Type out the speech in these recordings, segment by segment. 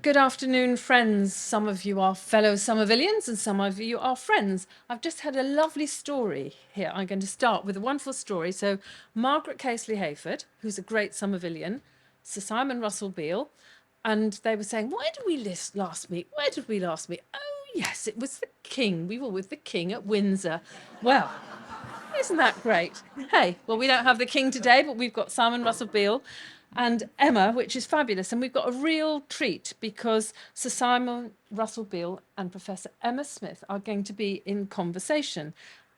Good afternoon, friends. Some of you are fellow Somervillians and some of you are friends. I've just had a lovely story here. I'm going to start with a wonderful story. So Margaret Casely Hayford, who's a great Somervillian, Sir Simon Russell Beale, and they were saying, where did we last meet? Where did we last meet? Oh, yes, it was the King. We were with the King at Windsor. Well, isn't that great? Hey, well, we don't have the King today, but we've got Simon Russell Beale and Emma, which is fabulous. And we've got a real treat because Sir Simon Russell Beale and Professor Emma Smith are going to be in conversation.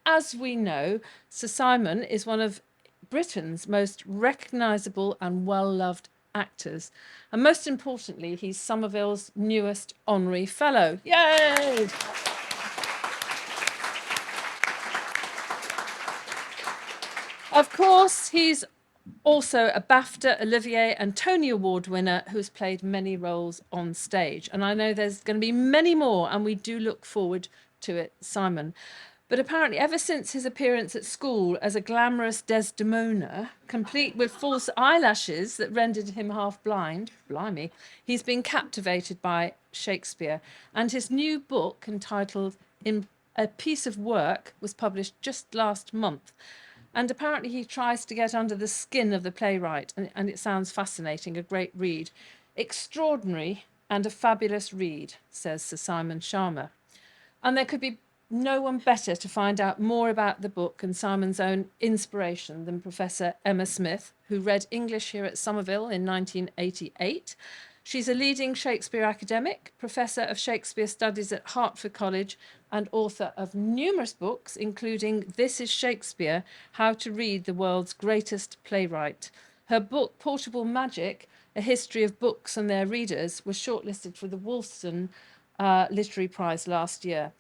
As we know, Sir Simon is one of Britain's most recognisable and well-loved actors. And most importantly, he's Somerville's newest Honorary Fellow. Yay! Of course, he's also a BAFTA, Olivier and Tony Award winner who's played many roles on stage. And I know there's going to be many more, and we do look forward to it, Simon. But apparently, ever since his appearance at school as a glamorous Desdemona, complete with false eyelashes that rendered him half blind, blimey, he's been captivated by Shakespeare. And his new book, entitled A Piece of Work, was published just last month. And apparently he tries to get under the skin of the playwright, and it sounds fascinating, a great read. Extraordinary and a fabulous read, says Sir Simon Sharma. And there could be no one better to find out more about the book and Simon's own inspiration than Professor Emma Smith, who read English here at Somerville in 1988. She's a leading Shakespeare academic, professor of Shakespeare Studies at Hertford College, and author of numerous books, including This is Shakespeare, How to Read the World's Greatest Playwright. Her book, Portable Magic, A History of Books and Their Readers, was shortlisted for the Wolfson Literary Prize last year.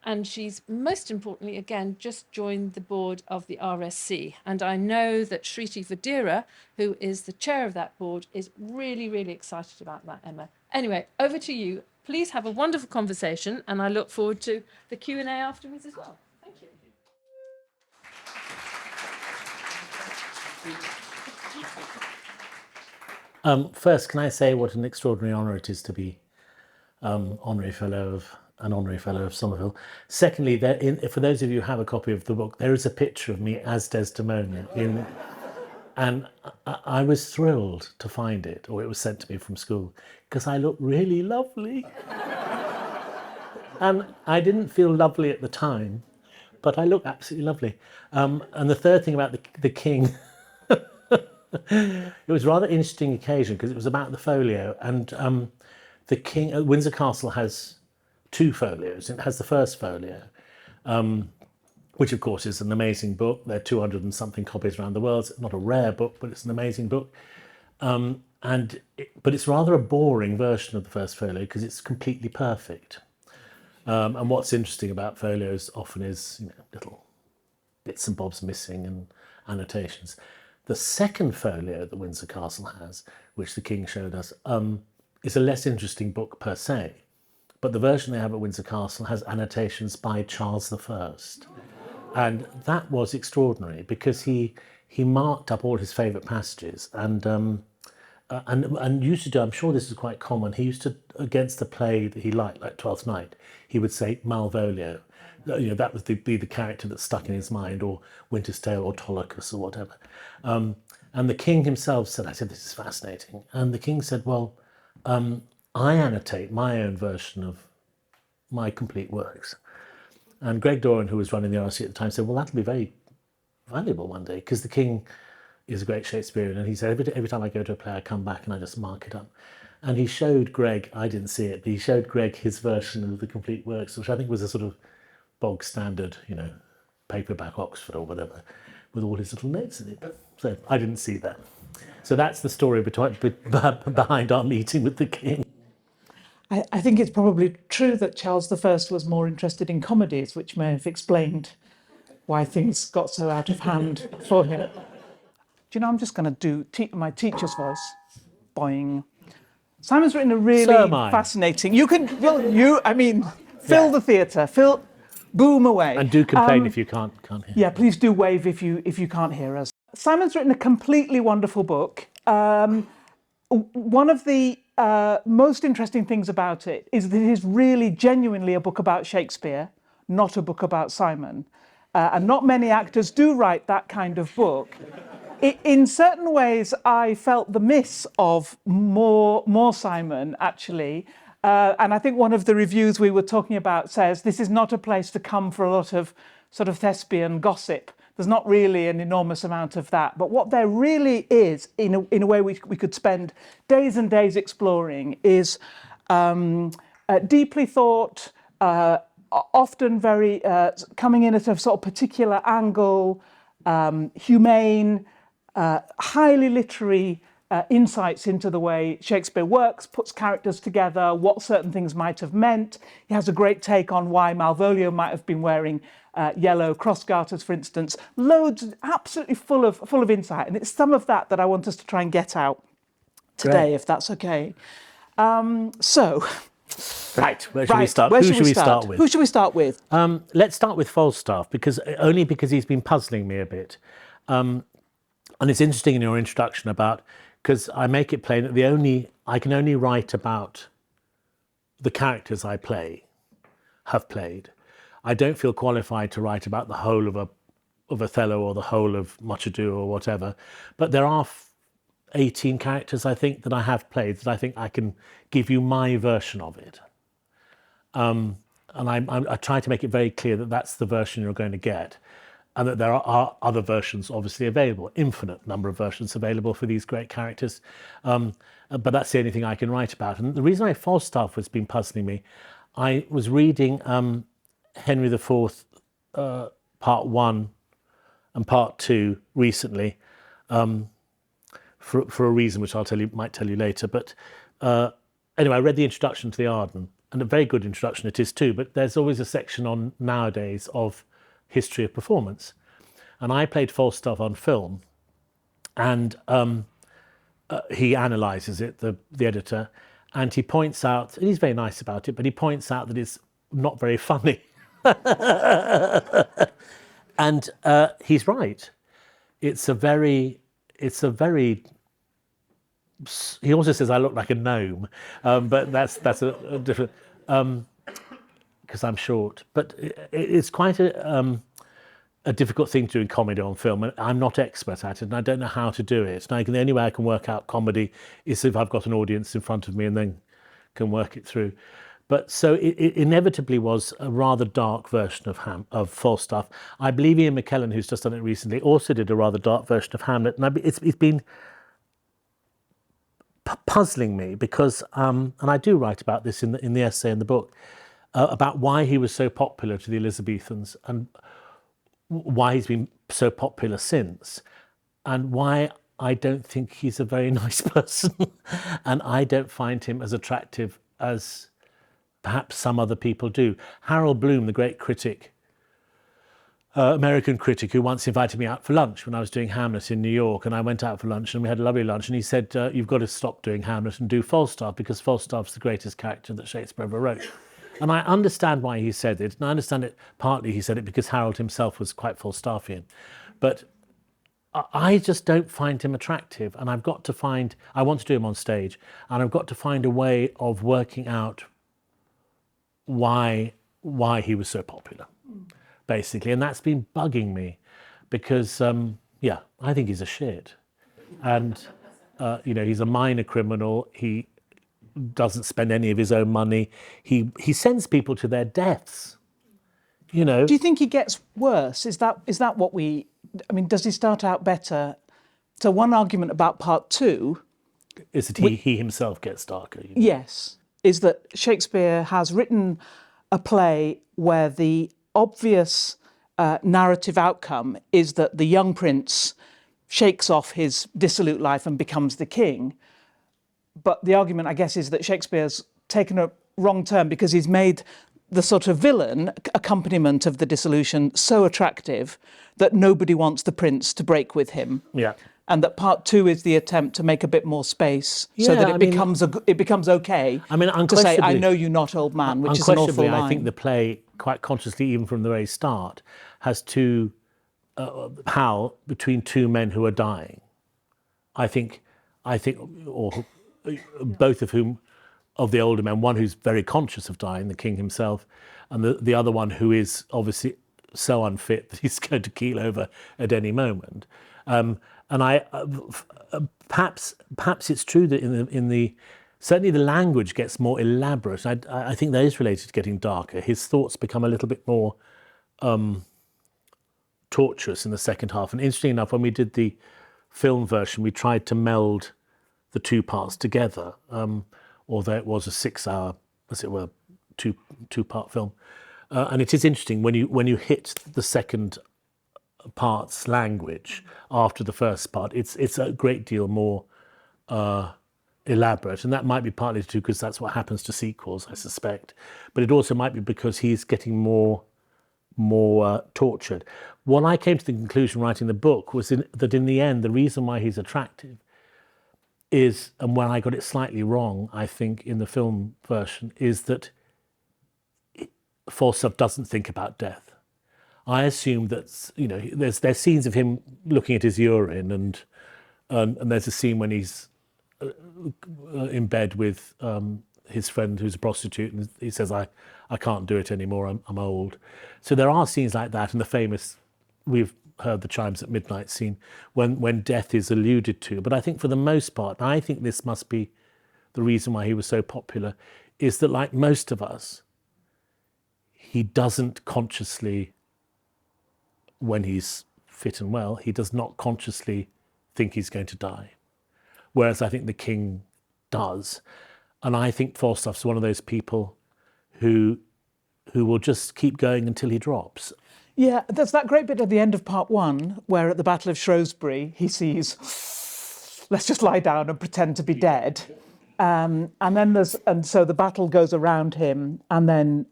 And she's, most importantly, again, just joined the board of the RSC. And I know that Shriti Vadira, who is the chair of that board, is really, really excited about that, Emma. Anyway, over to you. Please have a wonderful conversation, and I look forward to the Q&A afterwards as well. Thank you. First, can I say what an extraordinary honour it is to be Honorary Fellow of an Honorary Fellow of Somerville. Secondly, for those of you who have a copy of the book, there is a picture of me as Desdemona and I was thrilled to find it, or it was sent to me from school, because I look really lovely. And I didn't feel lovely at the time, but I look absolutely lovely. And the third thing about the King, it was a rather interesting occasion because it was about the Folio, and the King at Windsor Castle has two folios. It has the first folio, which of course is an amazing book. There are 200 and something copies around the world. It's not a rare book, but it's an amazing book. But it's rather a boring version of the first folio because it's completely perfect. And what's interesting about folios often is little bits and bobs missing and annotations. The second folio that Windsor Castle has, which the King showed us, is a less interesting book per se, but the version they have at Windsor Castle has annotations by Charles I. And that was extraordinary because he marked up all his favourite passages and used to do, I'm sure this is quite common, he used to, against the play that he liked, like Twelfth Night, he would say Malvolio. That was be the character that stuck in his mind, or Winter's Tale, or Autolycus, or whatever. And the King himself said, I said, this is fascinating. And the King said, well, I annotate my own version of my complete works. And Greg Doran, who was running the RSC at the time, said, well, that'll be very valuable one day, because the King is a great Shakespearean. And he said, every time I go to a play, I come back and I just mark it up. And he showed Greg, I didn't see it, but he showed Greg his version of the complete works, which I think was a sort of bog standard, paperback Oxford or whatever, with all his little notes in it. So I didn't see that. So that's the story behind our meeting with the King. I think it's probably true that Charles I was more interested in comedies, which may have explained why things got so out of hand for him. Do you know, I'm just going to do my teacher's voice. Boing. Simon's written a really fascinating... You can, fill the theatre, boom away. And do complain if you can't hear. Yeah, please do wave if you can't hear us. Simon's written a completely wonderful book. one of the most interesting things about it is that it is really genuinely a book about Shakespeare, not a book about Simon. And not many actors do write that kind of book. In certain ways, I felt the miss of more Simon, actually. And I think one of the reviews we were talking about says this is not a place to come for a lot of sort of thespian gossip. There's not really an enormous amount of that. But what there really is, in a way we could spend days and days exploring, is deeply thought, often very coming in at a sort of particular angle, humane, highly literary insights into the way Shakespeare works, puts characters together, what certain things might have meant. He has a great take on why Malvolio might have been wearing yellow cross garters, for instance. Loads, absolutely full of insight, and it's some of that I want us to try and get out today, Great. if that's okay. So. Right, where should we start? Who should we start with? Who should we start with? Let's start with Falstaff, because he's been puzzling me a bit. And it's interesting in your introduction because I make it plain that I can only write about the characters I have played. I don't feel qualified to write about the whole of Othello or the whole of Much Ado or whatever. But there are 18 characters, I think, that I have played that I think I can give you my version of it. And I try to make it very clear that that's the version you're going to get, and that there are other versions obviously available, infinite number of versions available for these great characters. But that's the only thing I can write about. And the reason why Falstaff has been puzzling me, I was reading Henry IV Part 1 and Part 2 recently, for a reason which might tell you later. But anyway, I read the introduction to the Arden, and a very good introduction it is too, but there's always a section on nowadays of history of performance. And I played Falstaff on film, and he analyses it, the editor, and he points out, and he's very nice about it, but he points out that it's not very funny. And he's right. It's a very, he also says I look like a gnome, but that's a different, because I'm short. But it's quite a difficult thing to do in comedy on film, and I'm not expert at it, and I don't know how to do it. And the only way I can work out comedy is if I've got an audience in front of me and then can work it through. But so it inevitably was a rather dark version of Falstaff. I believe Ian McKellen, who's just done it recently, also did a rather dark version of Hamlet, and it's been puzzling me because, and I do write about this in the essay in the book, about why he was so popular to the Elizabethans and why he's been so popular since, and why I don't think he's a very nice person, and I don't find him as attractive as perhaps some other people do. Harold Bloom, the great critic, American critic, who once invited me out for lunch when I was doing Hamlet in New York, and I went out for lunch and we had a lovely lunch, and he said, you've got to stop doing Hamlet and do Falstaff, because Falstaff's the greatest character that Shakespeare ever wrote. And I understand why he said it, and I understand it partly he said it because Harold himself was quite Falstaffian. But I just don't find him attractive, and I want to do him on stage, and I've got to find a way of working out why he was so popular, basically. And that's been bugging me because, I think he's a shit. And, he's a minor criminal. He doesn't spend any of his own money. He sends people to their deaths, Do you think he gets worse? Is that what does he start out better? So one argument about Part 2 is that he himself gets darker. Yes, is that Shakespeare has written a play where the obvious narrative outcome is that the young prince shakes off his dissolute life and becomes the king. But the argument, I guess, is that Shakespeare's taken a wrong turn because he's made the sort of villain accompaniment of the dissolution so attractive that nobody wants the prince to break with him. Yeah. And that Part 2 is the attempt to make a bit more space so that it becomes okay to say, I know you're not, old man, which is an awful line. I think the play, quite consciously, even from the very start, has to howl between two men who are dying. I think, or both of whom, of the older men, one who's very conscious of dying, the king himself, and the other one who is obviously so unfit that he's going to keel over at any moment. And perhaps it's true that certainly the language gets more elaborate. I think that is related to getting darker. His thoughts become a little bit more tortuous in the second half. And interestingly enough, when we did the film version, we tried to meld the two parts together, although it was a 6-hour, as it were, two-part film. And it is interesting when you hit the second part's language after the first part, it's a great deal more elaborate, and that might be partly too because that's what happens to sequels, I suspect. But it also might be because he's getting more tortured. What I came to the conclusion writing the book was that in the end, the reason why he's attractive is, and when I got it slightly wrong, I think in the film version, is that Falstaff doesn't think about death. I assume that there's scenes of him looking at his urine, and there's a scene when he's in bed with his friend who's a prostitute, and he says, I can't do it anymore, I'm old. So there are scenes like that, and the famous, we've heard the chimes at midnight scene, when death is alluded to. But I think for the most part, and I think this must be the reason why he was so popular, is that like most of us, he doesn't consciously, when he's fit and well, he does not consciously think he's going to die. Whereas I think the king does. And I think Falstaff's one of those people who will just keep going until he drops. Yeah, there's that great bit at the end of part 1 where at the Battle of Shrewsbury he sees, let's just lie down and pretend to be dead. And so the battle goes around him, and then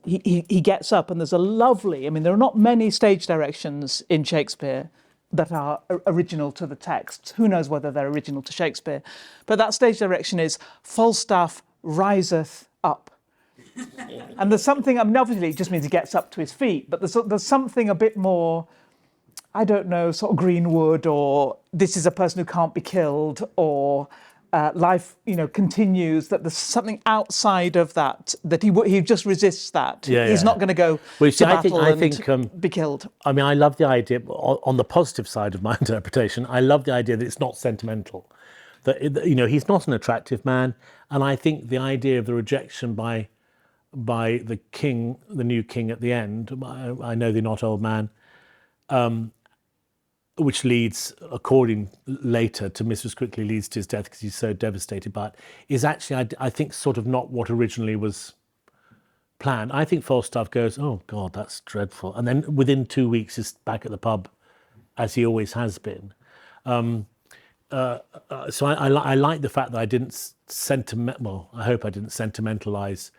he gets up, and there's a lovely, there are not many stage directions in Shakespeare that are original to the text. Who knows whether they're original to Shakespeare? But that stage direction is Falstaff riseth up. And there's something, obviously it just means he gets up to his feet, but there's something a bit more, I don't know, sort of Greenwood, or this is a person who can't be killed, or life, continues, that there's something outside of that he just resists that. He's not going to go to battle and be killed. I love the idea, on the positive side of my interpretation, I love the idea that it's not sentimental. That, he's not an attractive man, and I think the idea of the rejection by the king, the new king at the end, I know they're not old man, which leads, according later to Mrs. Quickly, leads to his death because he's so devastated by it, is actually, I think, sort of not what originally was planned. I think Falstaff goes, oh God, that's dreadful. And then within 2 weeks is back at the pub, as he always has been. So I like the fact that I didn't I hope I didn't sentimentalise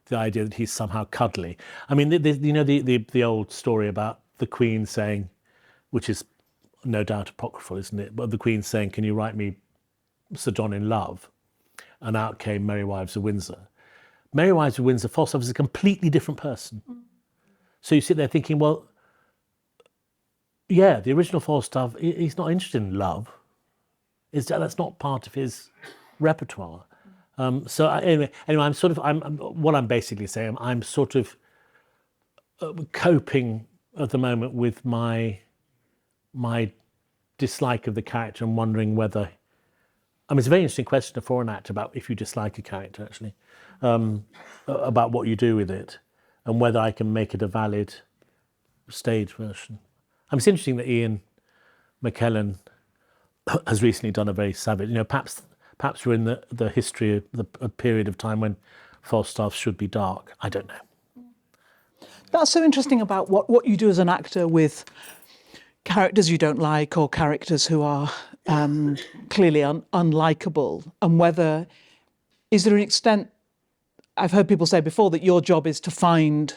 the idea that he's somehow cuddly. The old story about the Queen saying, which is no doubt apocryphal, isn't it? But the Queen saying, can you write me Sir John in Love? And out came Merry Wives of Windsor. Merry Wives of Windsor, Falstaff is a completely different person. So you sit there thinking, well, yeah, the original Falstaff, he's not interested in love. That's not part of his repertoire. Anyway, what I'm basically saying, I'm sort of coping at the moment with my dislike of the character and wondering whether, it's a very interesting question for an actor about if you dislike a character, actually, about what you do with it and whether I can make it a valid stage version. It's interesting that Ian McKellen has recently done a very savage, perhaps we're in the history of a period of time when Falstaff should be dark. I don't know. That's so interesting about what you do as an actor with characters you don't like, or characters who are clearly unlikable, and whether, is there an extent, I've heard people say before that your job is to find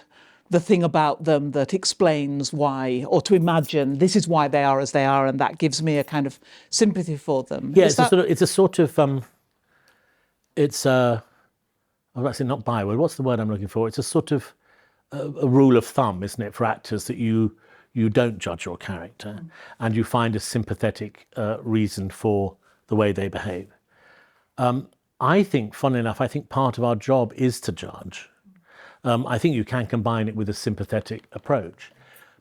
the thing about them that explains why, or to imagine this is why they are as they are, and that gives me a kind of sympathy for them. Yeah, it's not byword, what's the word I'm looking for? It's a sort of a rule of thumb, isn't it, for actors, that you don't judge your character and you find a sympathetic reason for the way they behave. I think, funnily enough, I think part of our job is to judge. I think you can combine it with a sympathetic approach.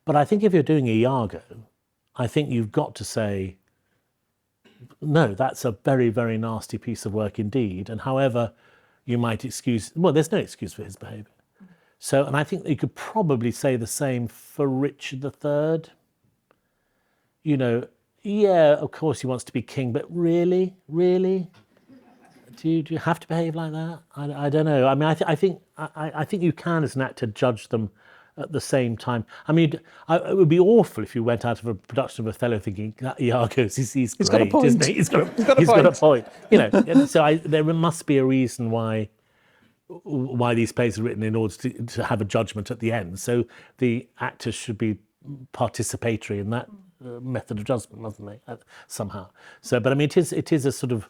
But I think if you're doing Iago, I think you've got to say, no, that's a very, very nasty piece of work indeed. And however you might excuse, well, there's no excuse for his behaviour. So, and I think you could probably say the same for Richard III. You know, yeah, of course he wants to be king, but really? Do you have to behave like that? I don't know. I mean, I think you can, as an actor, judge them at the same time. I mean, it would be awful if you went out of a production of Othello thinking that Iago, he's great, got a point. isn't he? He's got a point. You know, and so there must be a reason why these plays are written in order to have a judgment at the end. So the actors should be participatory in that method of judgment, mustn't they? Somehow. So, but I mean, it is a sort of,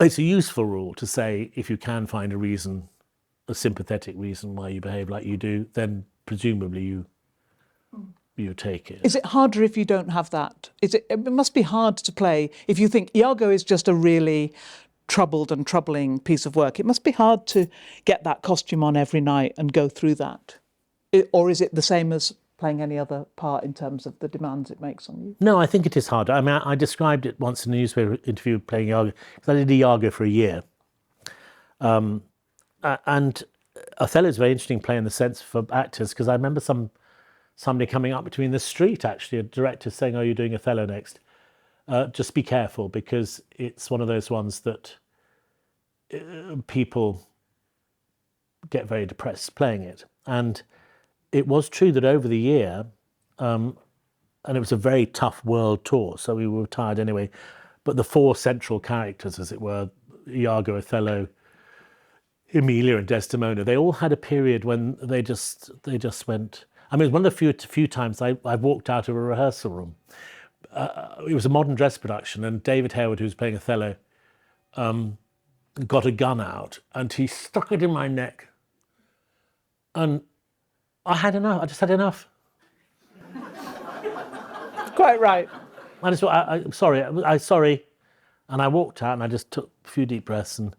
it's a useful rule to say if you can find a reason, a sympathetic reason why you behave like you do, then presumably you take it. Is it harder if you don't have that? It must be hard to play if you think Iago is just a really troubled and troubling piece of work. It must be hard to get that costume on every night and go through that. Or is it the same as playing any other part in terms of the demands it makes on you? No, I think it is harder. I mean, I described it once in a newspaper interview playing Iago, because I did Iago for a year. And Othello is a very interesting play in the sense for actors, because I remember somebody coming up between the street, actually, a director saying, "Oh, you're doing Othello next. Just be careful, because it's one of those ones that people get very depressed playing it." And it was true that over the year, and it was a very tough world tour, so we were tired anyway, but the four central characters, as it were, Iago, Othello, Emilia and Desdemona, they all had a period when they just went. I mean, it was one of the few times I walked out of a rehearsal room. It was a modern dress production, and David Harewood, who was playing Othello, got a gun out and he stuck it in my neck, and I had enough. I just had enough. Quite right. I just, I'm sorry. I'm sorry, and I walked out and I just took a few deep breaths and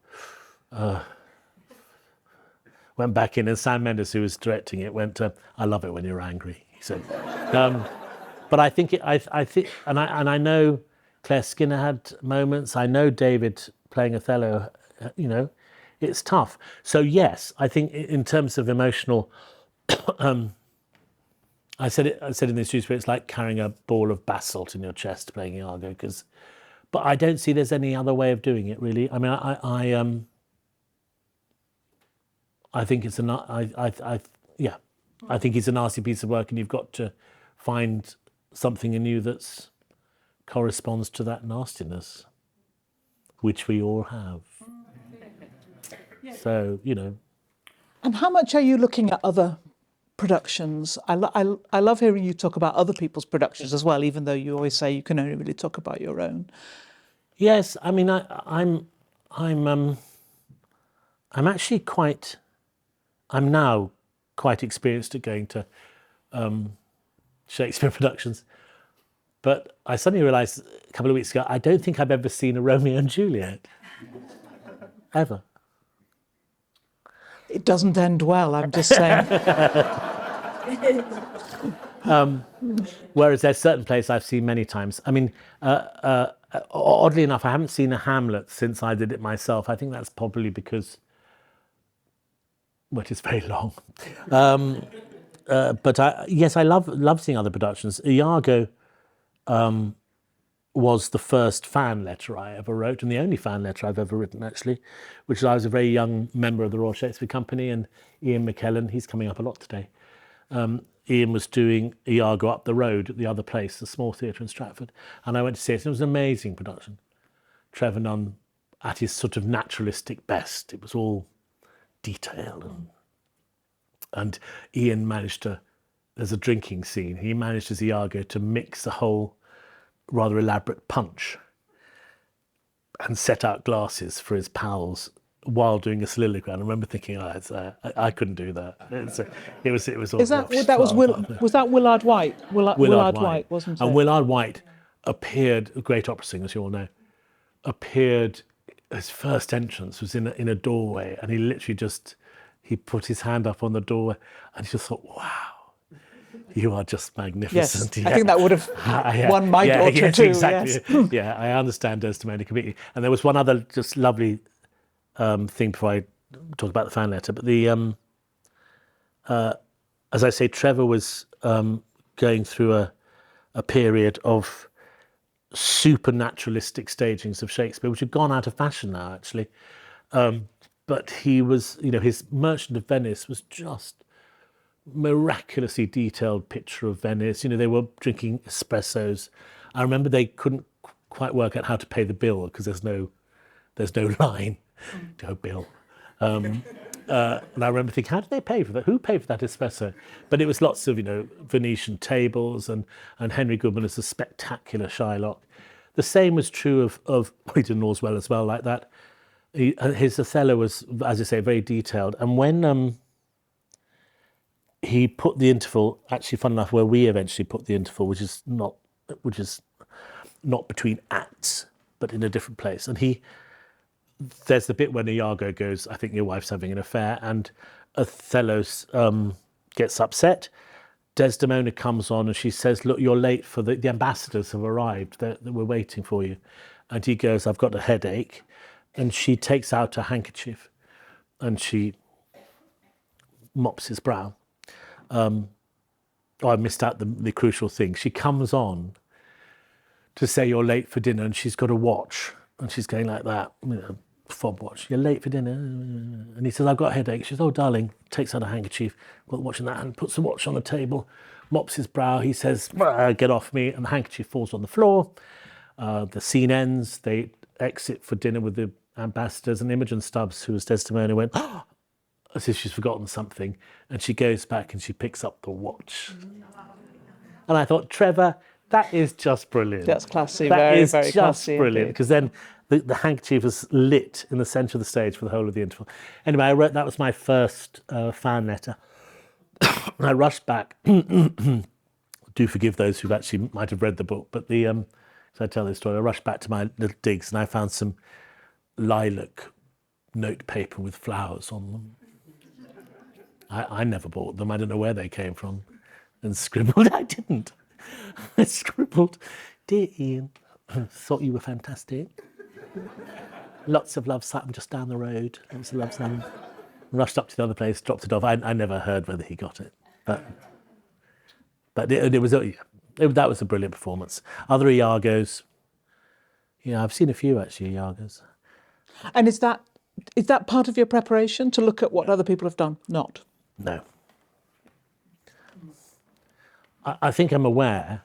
went back in. And Sam Mendes, who was directing it, went, "I love it when you're angry," he said. But I think and I know Claire Skinner had moments. I know David playing Othello. You know, it's tough. So yes, I think in terms of emotional. I said in this newspaper, it's like carrying a ball of basalt in your chest playing Iago, but I don't see there's any other way of doing it, really. I mean, I think it's I think it's a nasty piece of work, and you've got to find something in you that corresponds to that nastiness, which we all have. So, you know. And how much are you looking at other productions? I love hearing you talk about other people's productions as well, even though you always say you can only really talk about your own. Yes, I mean, I'm actually I'm now quite experienced at going to Shakespeare productions, but I suddenly realised a couple of weeks ago I don't think I've ever seen a Romeo and Juliet, ever. It doesn't end well, I'm just saying. Whereas there's certain plays I've seen many times. I mean, oddly enough, I haven't seen a Hamlet since I did it myself. I think that's probably because, well, it is very long. But yes, I love seeing other productions. Iago was the first fan letter I ever wrote, and the only fan letter I've ever written, actually, which is I was a very young member of the Royal Shakespeare Company, and Ian McKellen, he's coming up a lot today. Ian was doing Iago up the road at the other place, the small theatre in Stratford, and I went to see it, and it was an amazing production. Trevor Nunn at his sort of naturalistic best. It was all detail, and Ian managed to, there's a drinking scene, he managed as Iago to mix a whole rather elaborate punch and set out glasses for his pals while doing a soliloquy. And I remember thinking, I couldn't do that. It was all. Was that Willard White? Willard White, wasn't it? And Willard White appeared, a great opera singer, as you all know, appeared his first entrance was in a doorway, and he literally he put his hand up on the door, and he just thought, wow, you are just magnificent. Yes, I think that would have won my daughter yes, too. Exactly. Yes. Yeah, I understand Desdemona completely. And there was one other just lovely thing before I talk about the fan letter, but as I say, Trevor was going through a period of supernaturalistic stagings of Shakespeare, which had gone out of fashion now, actually. But he was, his Merchant of Venice was just miraculously detailed picture of Venice. They were drinking espressos. I remember they couldn't quite work out how to pay the bill because there's no line. Go bill. And I remember thinking, how did they pay for that? Who paid for that espresso? But it was lots of, Venetian tables and Henry Goodman as a spectacular Shylock. The same was true of he did Oswell as well, like that. His Othello was, as I say, very detailed. And when he put the interval, actually, fun enough, where we eventually put the interval, which is not between acts, but in a different place. And there's the bit when Iago goes, I think your wife's having an affair, and Othello gets upset. Desdemona comes on and she says, look, you're late for the ambassadors have arrived. We're waiting for you. And he goes, I've got a headache. And she takes out a handkerchief and she mops his brow. I missed out the crucial thing. She comes on to say you're late for dinner, and she's got a watch, and she's going like that, fob watch. You're late for dinner. And he says, I've got a headache. She says, oh, darling, takes out a handkerchief, got the watch in that hand, puts the watch on the table, mops his brow. He says, get off me. And the handkerchief falls on the floor. The scene ends. They exit for dinner with the ambassadors, and Imogen Stubbs, who was Desdemona, went, oh, as if she's forgotten something. And she goes back and she picks up the watch. And I thought, Trevor, that is just brilliant. That's classy, That very, is very just classy. brilliant, because then the handkerchief was lit in the centre of the stage for the whole of the interval. Anyway, that was my first fan letter. And I rushed back. Do forgive those who actually might have read the book, but so I tell this story. I rushed back to my little digs and I found some lilac note paper with flowers on them. I never bought them. I don't know where they came from. And scribbled. I didn't. I scribbled, dear Ian, thought you were fantastic. Lots of love, Simon, just down the road. Lots of love, Simon. Rushed up to the other place, dropped it off. I never heard whether he got it, but it was that was a brilliant performance. Other Iagos, I've seen a few actually Iagos. And is that part of your preparation, to look at what other people have done? Not? No. I think I'm aware.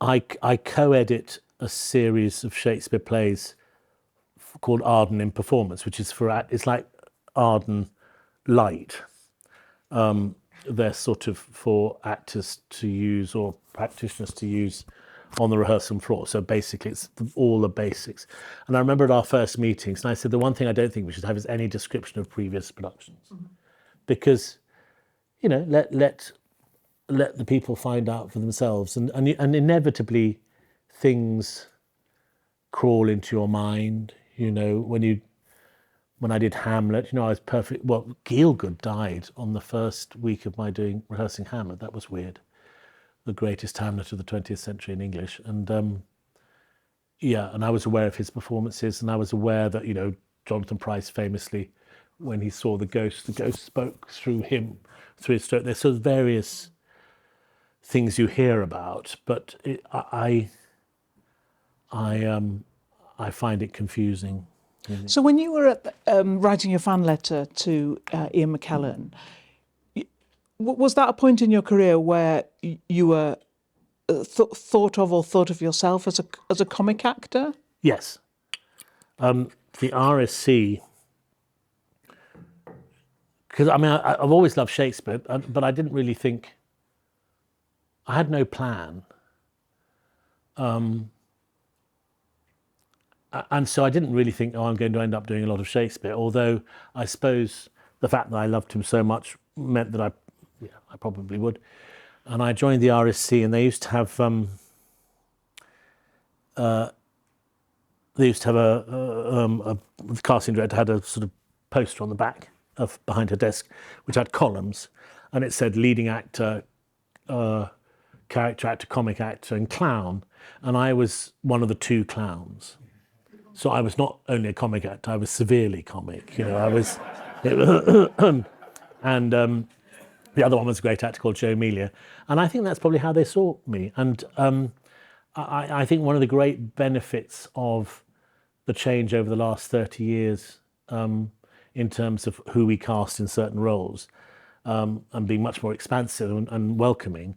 I co-edit a series of Shakespeare plays called Arden in Performance, which is it's like Arden Light. They're sort of for actors to use or practitioners to use on the rehearsal floor. So basically it's all the basics. And I remember at our first meetings, and I said, the one thing I don't think we should have is any description of previous productions. Mm-hmm. Because, let the people find out for themselves. And inevitably things crawl into your mind. When I did Hamlet, I was perfect. Well, Gielgud died on the first week of my rehearsing Hamlet. That was weird. The greatest Hamlet of the 20th century in English. And and I was aware of his performances, and I was aware that, Jonathan Pryce famously, when he saw the ghost spoke through him, through his throat. There's sort of various things you hear about, but I find it confusing. Really. So when you were writing your fan letter to Ian McKellen, was that a point in your career where you were thought of yourself as a comic actor? Yes. The RSC, because I've always loved Shakespeare, but I didn't really think, I had no plan. And so I didn't really think, I'm going to end up doing a lot of Shakespeare, although I suppose the fact that I loved him so much meant that I probably would. And I joined the RSC, and they used to have they used to have the casting director had a sort of poster on the back of behind her desk, which had columns, and it said leading actor, character actor, comic actor, and clown. And I was one of the 2 clowns. So I was not only a comic actor, I was severely comic. I was, and the other one was a great actor called Joe Emilia. And I think that's probably how they saw me. And I think one of the great benefits of the change over the last 30 years in terms of who we cast in certain roles and being much more expansive and welcoming,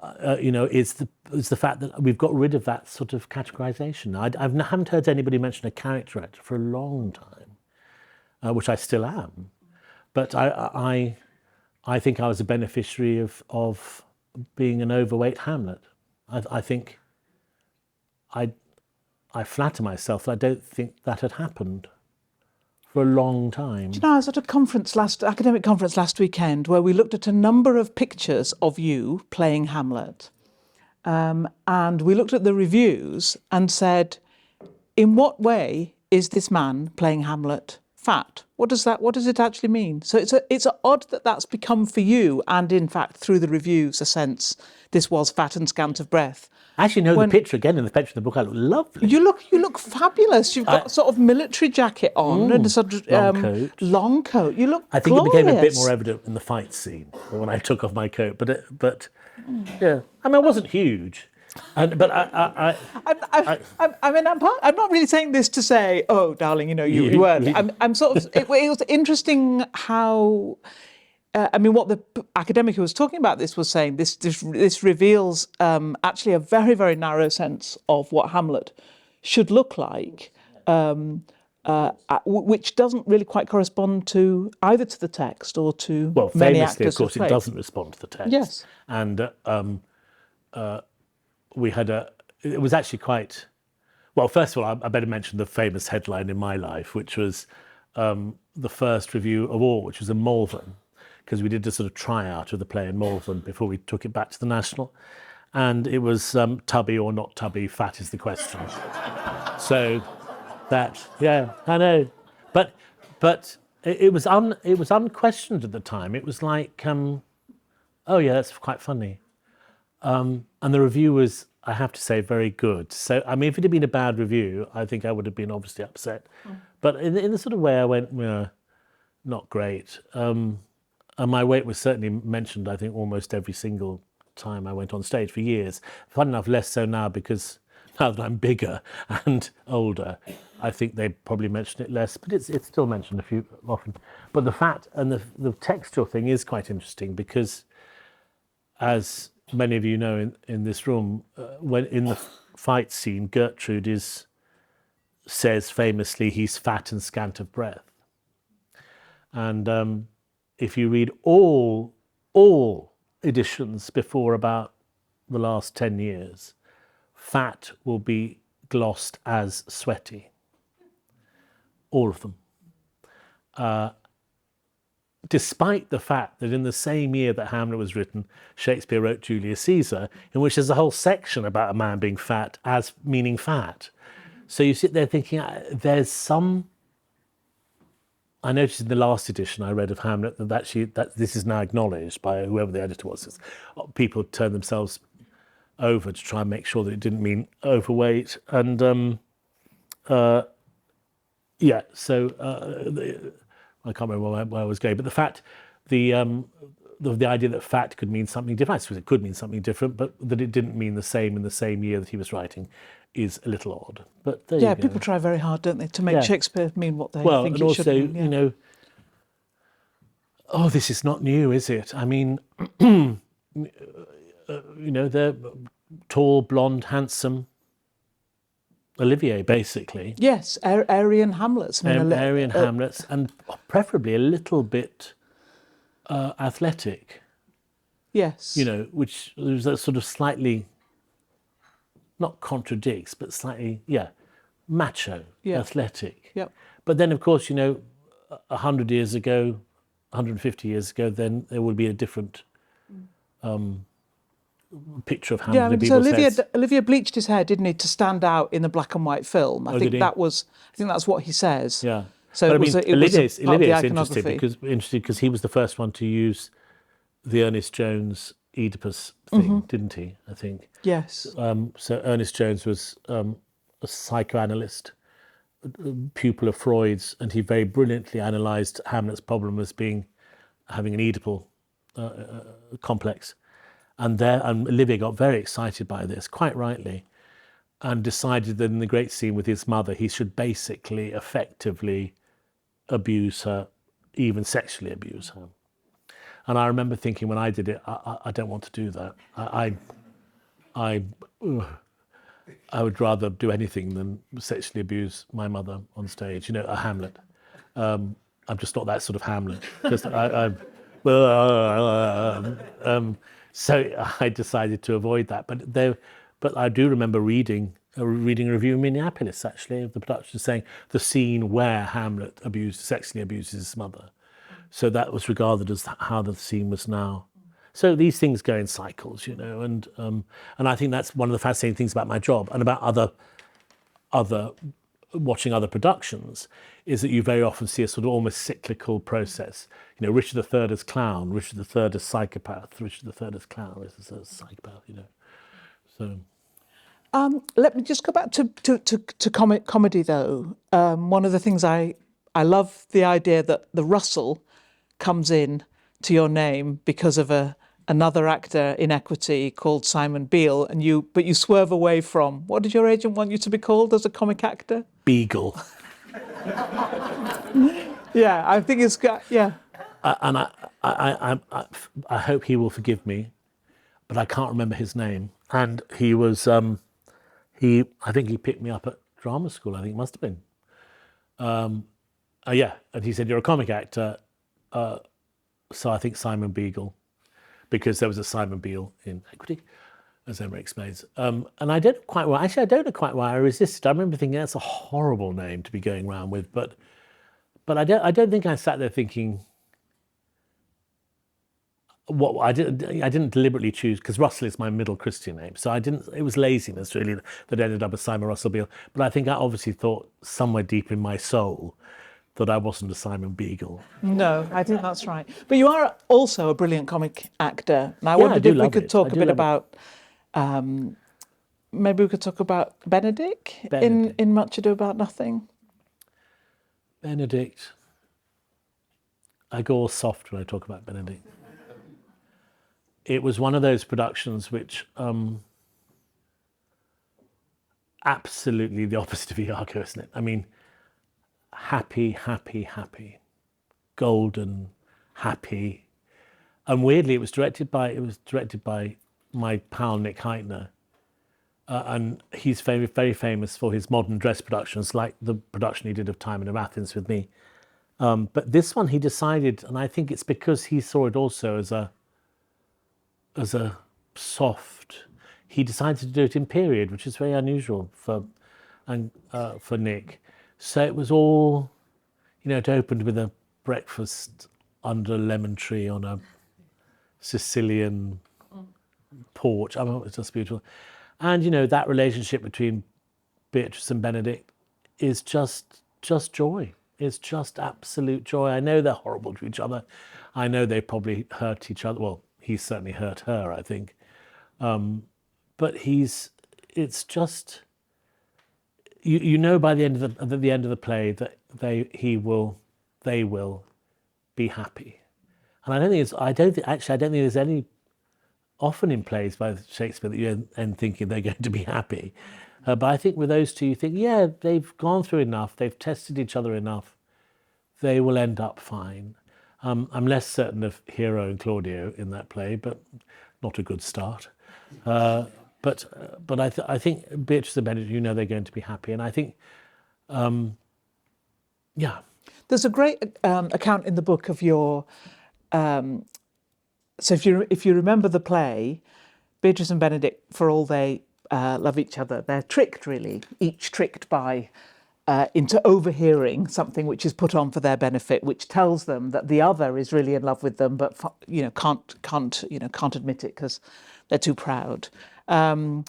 is the fact that we've got rid of that sort of categorization. I haven't heard anybody mention a character actor for a long time, which I still am. But I think I was a beneficiary of being an overweight Hamlet. I think I flatter myself that I don't think that had happened for a long time. Do you know, I was at a academic conference last weekend where we looked at a number of pictures of you playing Hamlet. And we looked at the reviews and said, in what way is this man playing Hamlet fat? What does it actually mean? So it's odd that that's become for you, and in fact, through the reviews, a sense this was fat and scant of breath. Actually, no, the picture again in the picture in the book, I look lovely. You look fabulous. You've got a sort of military jacket on and a sort of long coat. You look I think glorious. it became a bit more evident in the fight scene when I took off my coat. But yeah, I mean, I wasn't huge, I'm not really saying this to say, oh, darling, you weren't. I'm sort of. It was interesting how. What the academic who was talking about this was saying, this reveals actually a very, very narrow sense of what Hamlet should look like, which doesn't really quite correspond to either to the text or to many actors. Famously, of course, it doesn't respond to the text. Yes. And we had it was actually quite, well, first of all, I better mention the famous headline in my life, which was the first review of all, which was in Malvern, because we did a sort of tryout of the play in Malvern before we took it back to the National. And it was tubby or not tubby, fat is the question. So that, yeah, I know. But it was unquestioned at the time. It was like, oh yeah, that's quite funny. And the review was, I have to say, very good. So, I mean, if it had been a bad review, I think I would have been obviously upset. But in the sort of way I went, not great. And my weight was certainly mentioned, I think, almost every single time I went on stage for years. Fun enough, less so now, because now that I'm bigger and older, I think they probably mention it less, but it's still mentioned a few often. But the fat and the textual thing is quite interesting because, as many of you know in this room, when in the fight scene, Gertrude says famously, he's fat and scant of breath. And if you read all editions before about the last 10 years, fat will be glossed as sweaty. All of them. Despite the fact that in the same year that Hamlet was written, Shakespeare wrote Julius Caesar, in which there's a whole section about a man being fat as meaning fat. So you sit there thinking, there's some... I noticed in the last edition I read of Hamlet that this is now acknowledged by whoever the editor was. People turn themselves over to try and make sure that it didn't mean overweight. And I can't remember where I was going, but the idea that fat could mean something different, I suppose it could mean something different, but that it didn't mean the same in the same year that he was writing is a little odd. But there you go. People try very hard, don't they, to make Shakespeare mean what they think and it should mean. This is not new, is it? I mean, they're tall, blonde, handsome Olivier, basically. Yes, Aryan Hamlets. Aryan Hamlets, and preferably a little bit athletic. Yes. Which is that sort of slightly, not contradicts, but slightly, macho, athletic. Yep. But then, of course, 100 years ago, 150 years ago, then there would be a different picture of Yeah, Hamlet I in mean, so people's heads. Olivia bleached his hair, didn't he, to stand out in the black and white film? I Oh, think did he? I think that's what he says. Yeah. So But it I mean, was it was a part of the Olivier's iconography. interested because he was the first one to use the Ernest Jones Oedipus thing, didn't he? I think. Yes. So Ernest Jones was a psychoanalyst, pupil of Freud's, and he very brilliantly analysed Hamlet's problem as having an Oedipal complex. And Olivier got very excited by this, quite rightly, and decided that in the great scene with his mother, he should basically effectively abuse her, even sexually abuse her. And I remember thinking when I did it, I don't want to do that. I would rather do anything than sexually abuse my mother on stage, a Hamlet. I'm just not that sort of Hamlet. So I decided to avoid that. But I do remember reading a review in Minneapolis, actually, of the production saying the scene where Hamlet sexually abuses his mother. So that was regarded as how the scene was now. So these things go in cycles, and I think that's one of the fascinating things about my job and about watching other productions, is that you very often see a sort of almost cyclical process. Richard III as clown, Richard III as psychopath, Richard III as clown, Richard III as psychopath. So. Let me just go back to comedy though. One of the things I love the idea that the Russell comes in to your name because of another actor in Equity called Simon Beale, but you swerve away from, what did your agent want you to be called as a comic actor? Beagle. Yeah, I think it's got, yeah. And I hope he will forgive me, but I can't remember his name. And he was I think he picked me up at drama school. I think it must have been. Yeah, and he said, "You're a comic actor." So I think Simon Beagle, because there was a Simon Beale in Equity, as Emma explains. And I don't know quite why. Actually, I don't know quite why I resisted. I remember thinking that's a horrible name to be going around with, but I don't think I sat there thinking. What I didn't deliberately choose, because Russell is my middle Christian name, so it was laziness really that ended up as Simon Russell Beale. But I think I obviously thought somewhere deep in my soul that I wasn't a Simon Beagle. No, I think that's right. But you are also a brilliant comic actor. And I wondered if we could talk a bit about, maybe we could talk about Benedict. In Much Ado About Nothing. Benedict. I go all soft when I talk about Benedict. It was one of those productions which absolutely the opposite of Iago, isn't it? I mean, happy, happy, happy, golden, happy, and weirdly, it was directed by my pal Nick Heitner, and he's very, very famous for his modern dress productions, like the production he did of Timon of Athens with me. But this one, he decided, and I think it's because he saw it also as a soft. He decided to do it in period, which is very unusual for Nick. So it was all, it opened with a breakfast under a lemon tree on a Sicilian porch. I mean, it was just beautiful. And, that relationship between Beatrice and Benedict is just joy. It's just absolute joy. I know they're horrible to each other. I know they probably hurt each other. Well, he certainly hurt her, I think. But it's just, by the end of the play that they will be happy. And I don't think there's any often in plays by Shakespeare that you end thinking they're going to be happy. But I think with those two, you think, yeah, they've gone through enough, they've tested each other enough, they will end up fine. I'm less certain of Hero and Claudio in that play, but not a good start. But I think Beatrice and Benedict, they're going to be happy, and I think, yeah. There's a great account in the book of your. So if you remember the play, Beatrice and Benedict, for all they love each other, they're tricked really, each tricked by. Into overhearing something which is put on for their benefit, which tells them that the other is really in love with them, but can't admit it because they're too proud. And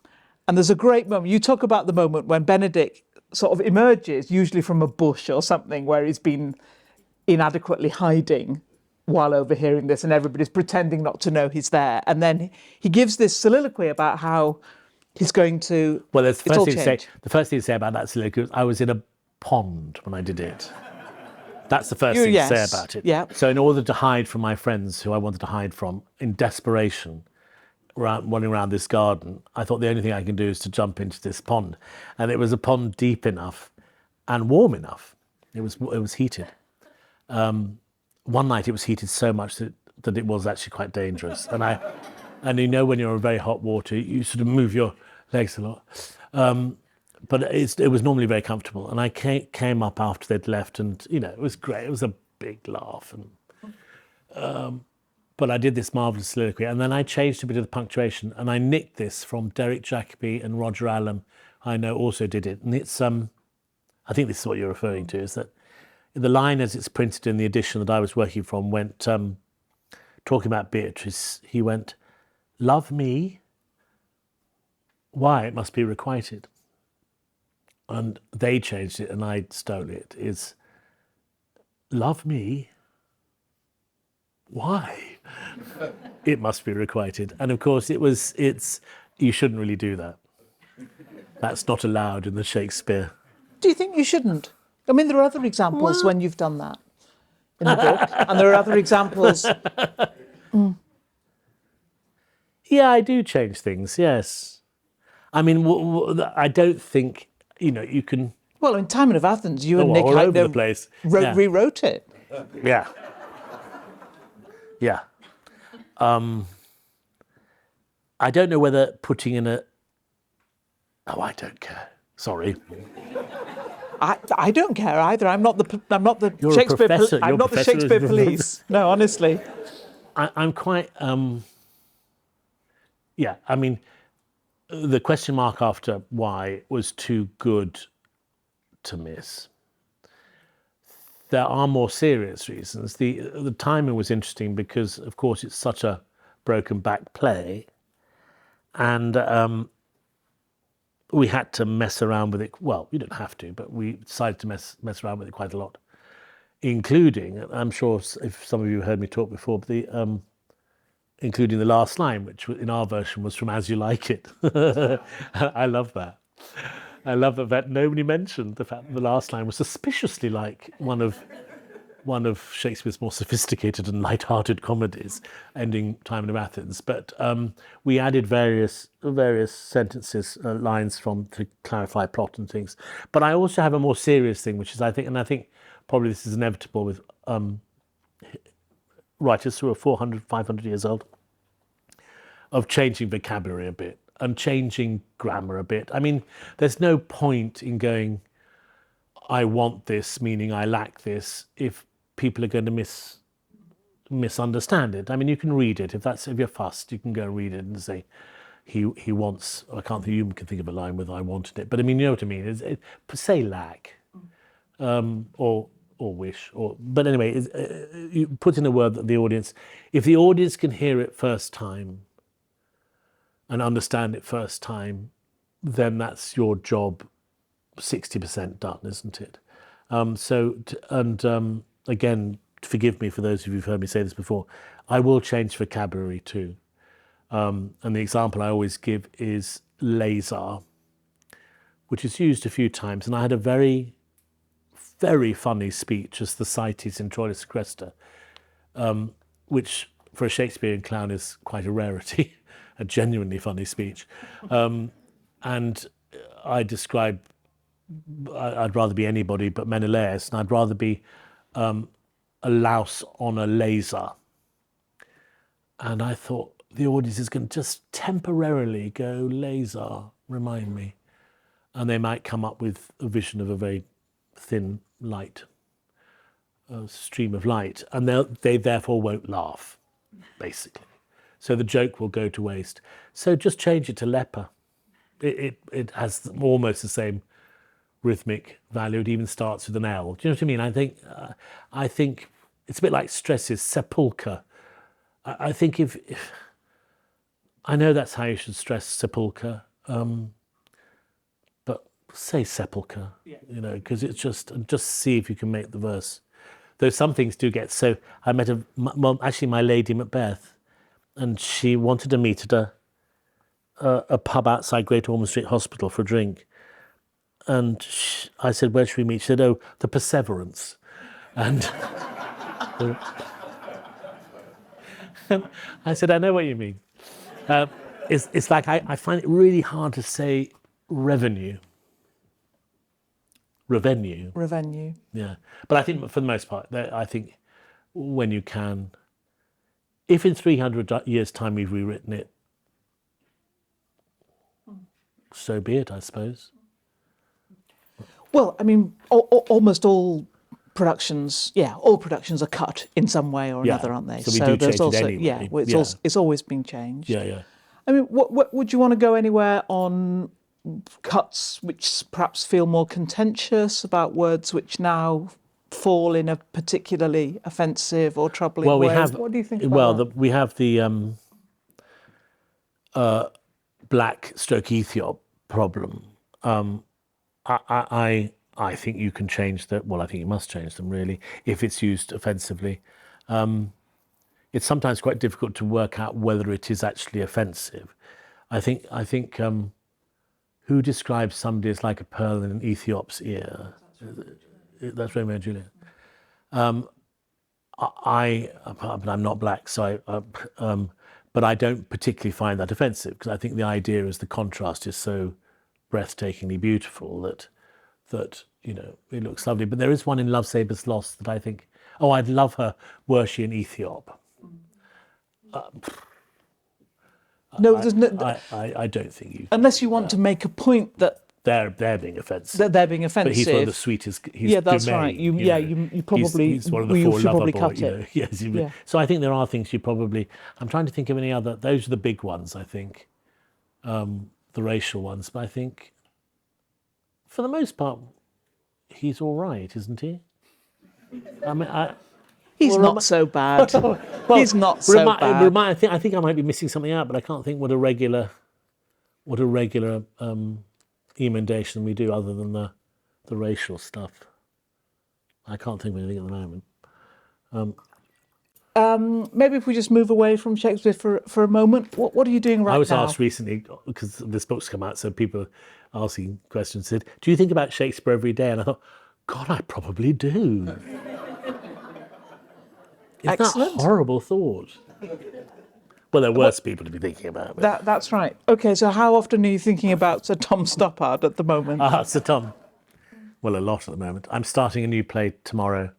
there's a great moment. You talk about the moment when Benedict sort of emerges, usually from a bush or something, where he's been inadequately hiding while overhearing this, and everybody's pretending not to know he's there. And then he gives this soliloquy about how he's going to. Well, it's all the change. first thing to say about that soliloquy was I was in a pond when I did it. That's the first thing to say about it. Yeah. So in order to hide from my friends who I wanted to hide from, in desperation, running around this garden, I thought the only thing I can do is to jump into this pond. And it was a pond deep enough and warm enough. It was heated. One night it was heated so much that it was actually quite dangerous. And you know when you're in very hot water, you sort of move your legs a lot. But it was normally very comfortable. And I came up after they'd left, and it was great. It was a big laugh. But I did this marvellous soliloquy, and then I changed a bit of the punctuation, and I nicked this from Derek Jacobi and Roger Allam, I know also did it. And it's I think this is what you're referring to, is that the line as it's printed in the edition that I was working from went, talking about Beatrice, he went, "Love me, why it must be requited." And they changed it and I stole it, is "Love me, why it must be requited." And of course you shouldn't really do that. That's not allowed in the Shakespeare. Do you think you shouldn't? I mean, there are other examples when you've done that in the book, and there are other examples. Yeah, I do change things, yes. I mean, I don't think, you can... Well, in Timon of Athens, you and Nick all over the place. rewrote it. Yeah. Yeah. I don't know whether putting in a... Oh, I don't care. Sorry. I don't care either. I'm not the You're Shakespeare. a professor. I'm not the Shakespeare police. No, honestly. I'm quite. Yeah, I mean, the question mark after why was too good to miss. There are more serious reasons. The timing was interesting because, of course, it's such a broken back play, and we had to mess around with it. Well, you don't have to, but we decided to mess around with it quite a lot, including, I'm sure if some of you heard me talk before, including the last line, which in our version was from As You Like It. I love that. I love that nobody mentioned the fact that the last line was suspiciously like one of Shakespeare's more sophisticated and light-hearted comedies, ending Timon of Athens. But we added various sentences, lines to clarify plot and things. But I also have a more serious thing, which is I think probably this is inevitable with writers who are 400, 500 years old, of changing vocabulary a bit and changing grammar a bit. I mean, there's no point in going, I want this, meaning I lack this, if people are going to misunderstand it. I mean, you can read it. If you're fussed, you can go and read it and say, he wants, I can't think, you can think of a line with I wanted it. But I mean, you know what I mean? Say lack, or wish, but anyway, you put in a word that the audience, if the audience can hear it first time and understand it first time, then that's your job 60% done, isn't it? Again, forgive me for those of you who've heard me say this before, I will change vocabulary too. And the example I always give is laser, which is used a few times. And I had a very, very funny speech as Thersites in Troilus and Cressida, which for a Shakespearean clown is quite a rarity, a genuinely funny speech. And I describe, I'd rather be anybody but Menelaus, and I'd rather be a louse on a laser. And I thought the audience is going to just temporarily go, laser, remind me. And they might come up with a vision of a very thin light, a stream of light, and they therefore won't laugh, basically. So the joke will go to waste. So just change it to leper. It has almost the same rhythmic value. It even starts with an L. Do you know what I mean? I think it's a bit like stresses, sepulchre. I think if I know that's how you should stress sepulchre, but say sepulchre, you know, because it's just see if you can make the verse. Though some things do get so. I met actually my Lady Macbeth, and she wanted to meet at a pub outside Great Ormond Street Hospital for a drink. And I said, where should we meet? She said, oh, the Perseverance. And I said, I know what you mean. It's like I find it really hard to say revenue. Revenue. Yeah. But I think for the most part, I think when you can, if in 300 years' time we've rewritten it, so be it, I suppose. Well, I mean, almost all productions, all productions are cut in some way or another, aren't they? So we do there's change it also, anyway. it's always been changed. Yeah. I mean, what would you want to go anywhere on cuts which perhaps feel more contentious about words which now fall in a particularly offensive or troubling way? What do you think about that? We have the black stroke Ethiop problem. I think you can change that. Well, I think you must change them really if it's used offensively. It's sometimes quite difficult to work out whether it is actually offensive. I think who describes somebody as like a pearl in an Ethiop's ear? That's Romeo and Juliet. But I'm not black, so but I don't particularly find that offensive because I think the idea is the contrast is so breathtakingly beautiful that you know it looks lovely. But there is one in Love Sabres Lost that I think, oh, I'd love her were she an Ethiop. No, I don't think you. Unless you want to make a point that they're being offensive. That they're being offensive. But he's one of the sweetest. Yeah, that's right. You probably he's one of the four should probably lovable. cut it. Yes. So I think there are things you probably. I'm trying to think of any other. Those are the big ones. I think, the racial ones. But I think, for the most part, he's all right, isn't he? I mean, he's not so bad. He's not so bad. I think I might be missing something out, but I can't think what a regular emendation we do other than the racial stuff. I can't think of anything at the moment. Maybe if we just move away from Shakespeare for a moment. What are you doing right now? I was asked recently, because this book's come out, so people are asking questions, said, do you think about Shakespeare every day? And I thought, God, I probably do. Isn't that a horrible thought? Well, there are worse people to be thinking about. That's right. Okay, so how often are you thinking about Sir Tom Stoppard at the moment? Sir Tom. Well, a lot at the moment. I'm starting a new play tomorrow,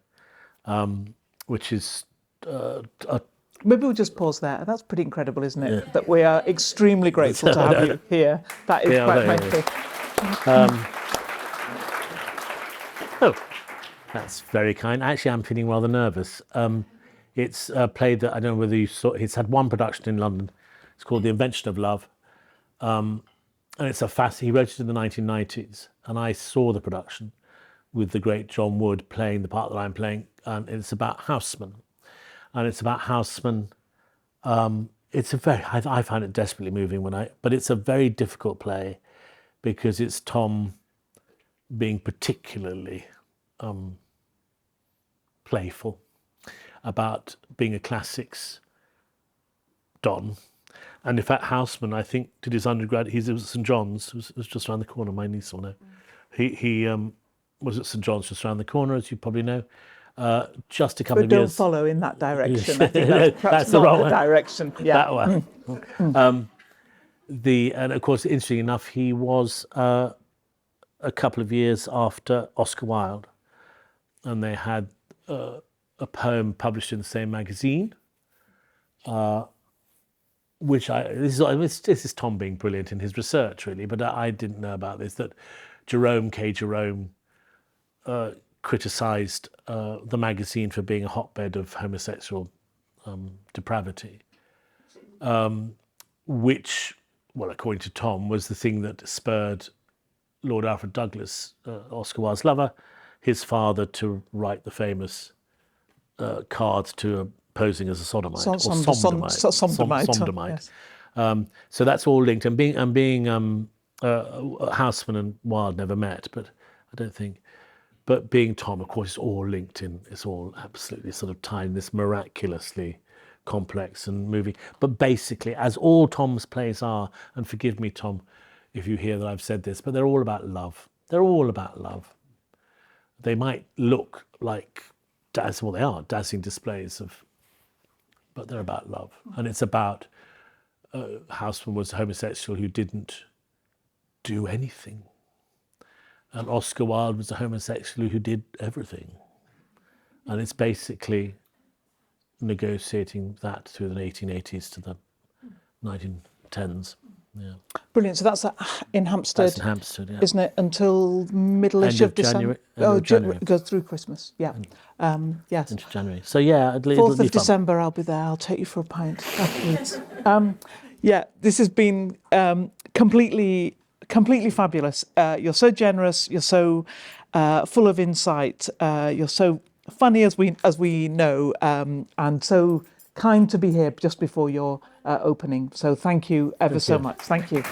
which is... Maybe we'll just pause there. That's pretty incredible, isn't it? Yeah. That we are extremely grateful to have you here. That is quite frankly. Oh, that's very kind. Actually, I'm feeling rather nervous. It's a play that I don't know whether you saw. It's had one production in London. It's called The Invention of Love. And it's he wrote it in the 1990s. And I saw the production with the great John Wood playing the part that I'm playing. And it's about housemen. And it's about housemen. I find it desperately moving but it's a very difficult play because it's Tom being particularly playful about being a classics don. And in fact, Houseman, I think, did his undergrad. He was at St John's. It was just around the corner. My niece will know. He was at St John's, just around the corner, as you probably know. Just a couple of years. But don't follow in that direction. I think that's the wrong direction. Yeah. That one. And of course, interesting enough, he was a couple of years after Oscar Wilde, and they had a poem published in the same magazine, which this is Tom being brilliant in his research, really, but I didn't know about this, that Jerome criticised the magazine for being a hotbed of homosexual depravity, which, well, according to Tom, was the thing that spurred Lord Alfred Douglas, Oscar Wilde's lover, his father, to write the famous card to posing as a sodomite, Sodomite. Yes. So that's all linked. And being Houseman and Wilde never met, but I don't think. But being Tom, of course, it's all linked in. It's all absolutely sort of tied in this miraculously complex and moving. But basically, as all Tom's plays are, and forgive me, Tom, if you hear that I've said this, but they're all about love. They're all about love. They might look like well, they are dazzling displays of, but they're about love. And it's about Houseman was a homosexual who didn't do anything. And Oscar Wilde was a homosexual who did everything. And it's basically negotiating that through the 1880s to the 1910s. Yeah. Brilliant. So that's in Hampstead. That's in Hampstead, yeah. Isn't it? Until middle-ish End of of December. January. End of January. It goes through Christmas. Yeah. Yes. Into January. So yeah, it'll 4th be of fun. December, I'll be there. I'll take you for a pint afterwards. Yeah, this has been completely fabulous. You're so generous. You're so full of insight. You're so funny, as we know, and so kind to be here just before your opening. So thank you ever so much. Thank you.